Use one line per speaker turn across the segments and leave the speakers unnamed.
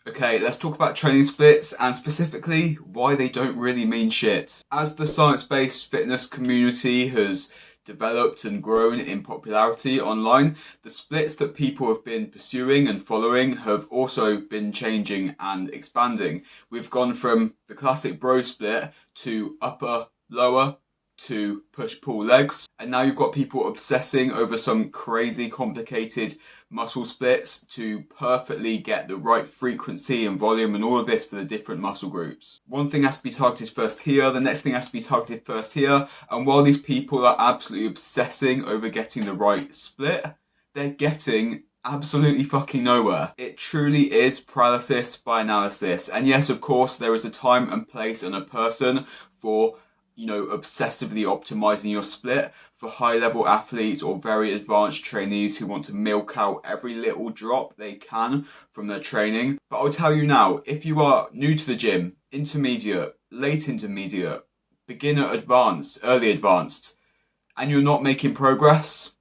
Okay, let's talk about training splits and specifically why they don't really mean shit. As the science-based fitness community has developed and grown in popularity online, the splits that people have been pursuing and following have also been changing and expanding. We've gone from the classic bro split to upper, lower, to push-pull legs, and now you've got people obsessing over some crazy complicated muscle splits to perfectly get the right frequency and volume and all of this for the different muscle groups. One thing has to be targeted first here, the next thing has to be targeted first here, and while these people are absolutely obsessing over getting the right split, they're getting absolutely fucking nowhere. It truly is paralysis by analysis. And yes, of course, there is a time and place and a person for obsessively optimizing your split for high level athletes or very advanced trainees who want to milk out every little drop they can from their training. But I'll tell you now, if you are new to the gym, intermediate, late intermediate, beginner advanced, early advanced, and you're not making progress,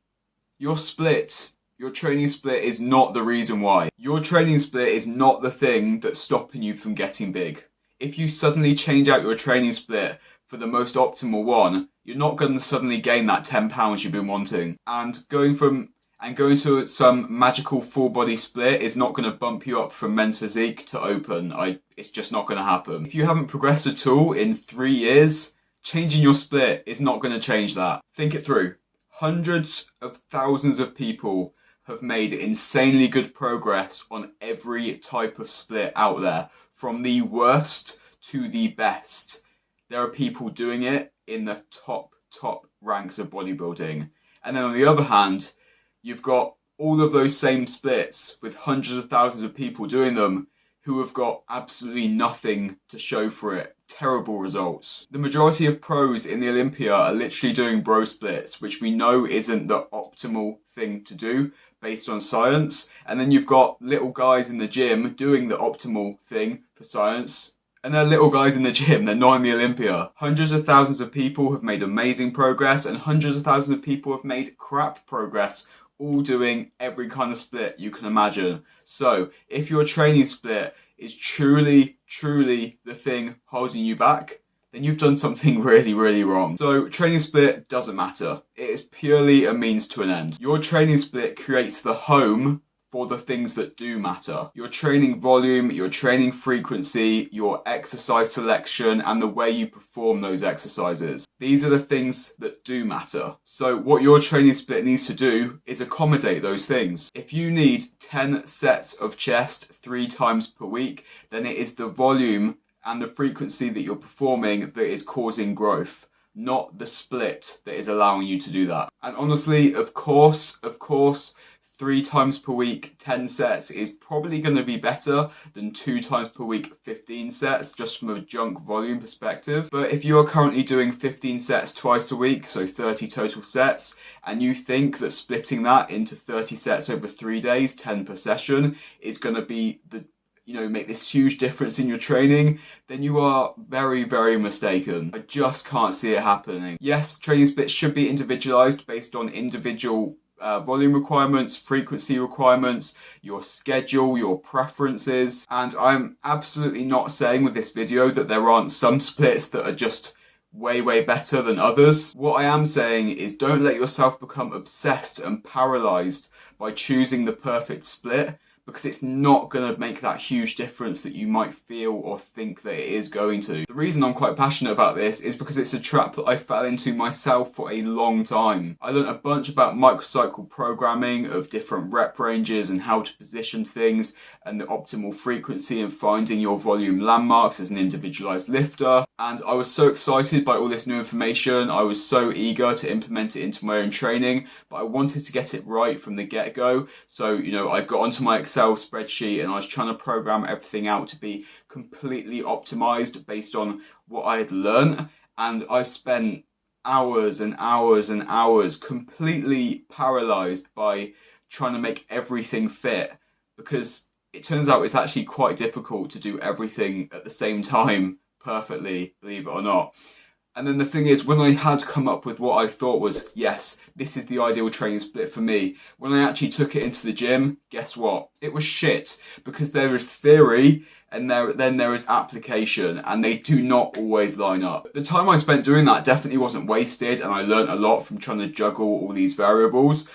your training split is not the reason why. Your training split is not the thing that's stopping you from getting big. If you suddenly change out your training split for the most optimal one, you're not going to suddenly gain that 10 pounds you've been wanting. And going to some magical full body split is not going to bump you up from men's physique to open. It's just not going to happen. If you haven't progressed at all in 3 years, changing your split is not going to change that. Think it through. Hundreds of thousands of people have made insanely good progress on every type of split out there, from the worst to the best. There are people doing it in the top ranks of bodybuilding. And then on the other hand, you've got all of those same splits with hundreds of thousands of people doing them who have got absolutely nothing to show for it. Terrible results. The majority of pros in the Olympia are literally doing bro splits, which we know isn't the optimal thing to do based on science. And then you've got little guys in the gym doing the optimal thing for science. And they're little guys in the gym, they're not in the Olympia. Hundreds of thousands of people have made amazing progress and hundreds of thousands of people have made crap progress, all doing every kind of split you can imagine. So if your training split is truly the thing holding you back, then you've done something really wrong. So training split doesn't matter. It is purely a means to an end. Your training split creates the home for the things that do matter. Your training volume, your training frequency, your exercise selection, and the way you perform those exercises. These are the things that do matter. So what your training split needs to do is accommodate those things. If you need 10 sets of chest 3 times per week, then it is the volume and the frequency that you're performing that is causing growth, not the split that is allowing you to do that. And honestly, of course, 3 times per week, 10 sets is probably going to be better than 2 times per week, 15 sets, just from a junk volume perspective. But if you are currently doing 15 sets twice a week, so 30 total sets, and you think that splitting that into 30 sets over 3 days, 10 per session, is going to be make this huge difference in your training, then you are very mistaken. I just can't see it happening. Yes, training splits should be individualized based on individual volume requirements, frequency requirements, your schedule, your preferences. And I'm absolutely not saying with this video that there aren't some splits that are just way better than others. What I am saying is don't let yourself become obsessed and paralyzed by choosing the perfect split, because it's not going to make that huge difference that you might feel or think that it is going to. The reason I'm quite passionate about this is because it's a trap that I fell into myself for a long time. I learned a bunch about microcycle programming of different rep ranges and how to position things and the optimal frequency and finding your volume landmarks as an individualized lifter. And I was so excited by all this new information. I was so eager to implement it into my own training, but I wanted to get it right from the get-go. So, I got onto my Excel spreadsheet and I was trying to program everything out to be completely optimized based on what I had learned. And I spent hours and hours completely paralyzed by trying to make everything fit, because it turns out it's actually quite difficult to do everything at the same time perfectly, believe it or not. And then the thing is, when I had come up with what I thought was, yes, this is the ideal training split for me, when I actually took it into the gym, guess what? It was shit, because there is theory and then there is application, and they do not always line up. The time I spent doing that definitely wasn't wasted, and I learned a lot from trying to juggle all these variables,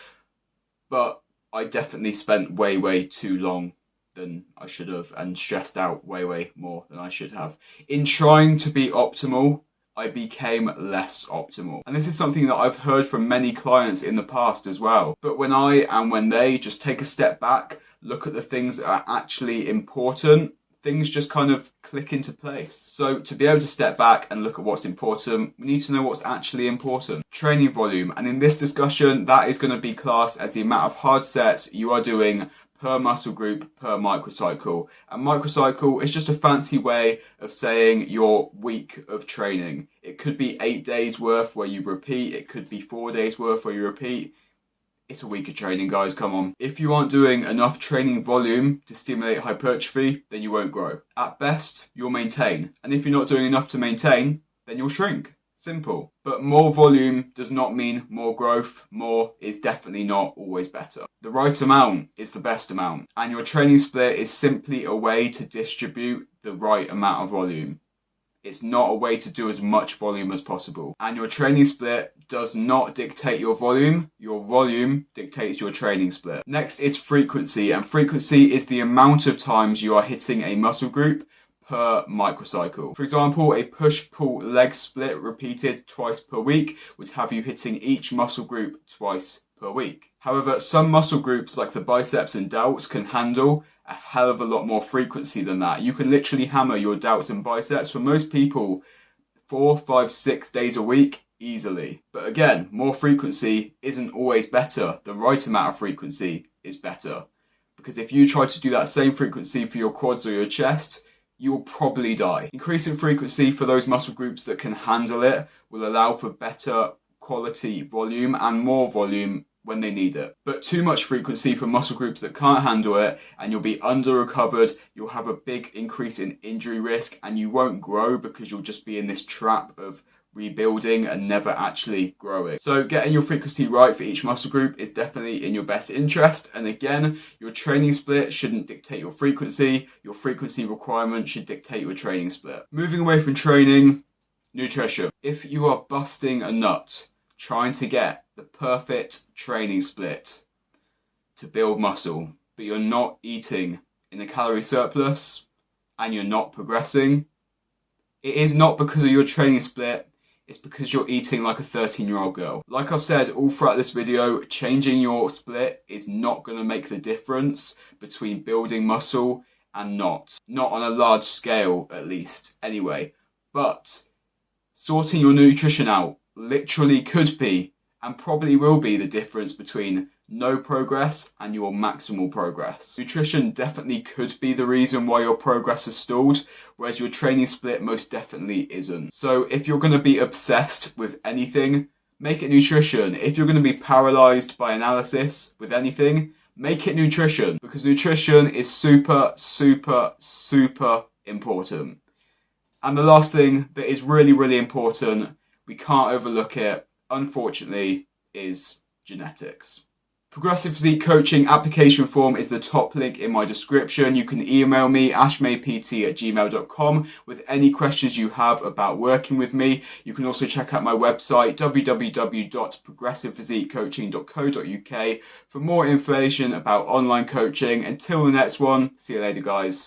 but I definitely spent way too long than I should have, and stressed out way more than I should have. In trying to be optimal, I became less optimal. And this is something that I've heard from many clients in the past as well. But when they just take a step back, look at the things that are actually important, things just kind of click into place. So to be able to step back and look at what's important, we need to know what's actually important. Training volume. And in this discussion, that is going to be classed as the amount of hard sets you are doing per muscle group per microcycle. And microcycle is just a fancy way of saying your week of training. It could be 8 days worth where you repeat. It could be 4 days worth where you repeat. It's a week of training, guys, come on. If you aren't doing enough training volume to stimulate hypertrophy, then you won't grow. At best, you'll maintain. And if you're not doing enough to maintain, then you'll shrink. Simple. But more volume does not mean more growth. More is definitely not always better. The right amount is the best amount. And your training split is simply a way to distribute the right amount of volume. It's not a way to do as much volume as possible. And your training split does not dictate your volume. Your volume dictates your training split. Next is frequency. And frequency is the amount of times you are hitting a muscle group per microcycle. For example, a push-pull leg split repeated twice per week would have you hitting each muscle group twice per week. However, some muscle groups like the biceps and delts can handle a hell of a lot more frequency than that. You can literally hammer your delts and biceps for most people 4, 5, 6 days a week easily. But again, more frequency isn't always better. The right amount of frequency is better. Because if you try to do that same frequency for your quads or your chest, you will probably die. Increasing frequency for those muscle groups that can handle it will allow for better quality volume and more volume when they need it. But too much frequency for muscle groups that can't handle it, and you'll be under recovered, you'll have a big increase in injury risk, and you won't grow because you'll just be in this trap of rebuilding and never actually growing. So getting your frequency right for each muscle group is definitely in your best interest. And again, your training split shouldn't dictate your frequency requirement should dictate your training split. Moving away from training, nutrition. If you are busting a nut trying to get the perfect training split to build muscle, but you're not eating in a calorie surplus and you're not progressing, it is not because of your training split, it's because you're eating like a 13-year-old girl. Like I've said all throughout this video, changing your split is not going to make the difference between building muscle and not on a large scale at least anyway. But sorting your nutrition out literally could be and probably will be the difference between no progress and your maximal progress. Nutrition definitely could be the reason why your progress has stalled, whereas your training split most definitely isn't. So if you're going to be obsessed with anything, make it nutrition. If you're going to be paralyzed by analysis with anything, make it nutrition, because nutrition is super important. And the last thing that is really important, we can't overlook it, unfortunately, is genetics. Progressive Physique Coaching application form is the top link in my description. You can email me, ashmaypt@gmail.com, with any questions you have about working with me. You can also check out my website, www.progressivephysiquecoaching.co.uk, for more information about online coaching. Until the next one, see you later, guys.